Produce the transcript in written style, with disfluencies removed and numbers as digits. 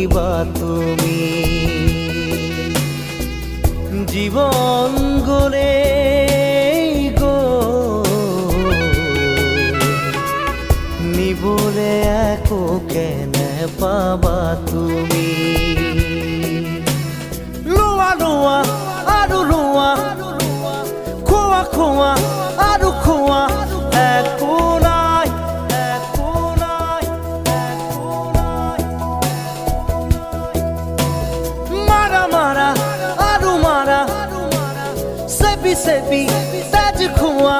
বা তুমি জীবন গড়ে গো নিবলে একো কেনে পাবা তুমি লোয়া লোয়া আৰু লোয়া খোৱা খোৱা আৰু খোৱা একো নাই একো নাই একো নাই মাৰা মাৰা আৰু মাৰা সেবি সেবি তাজ খোৱা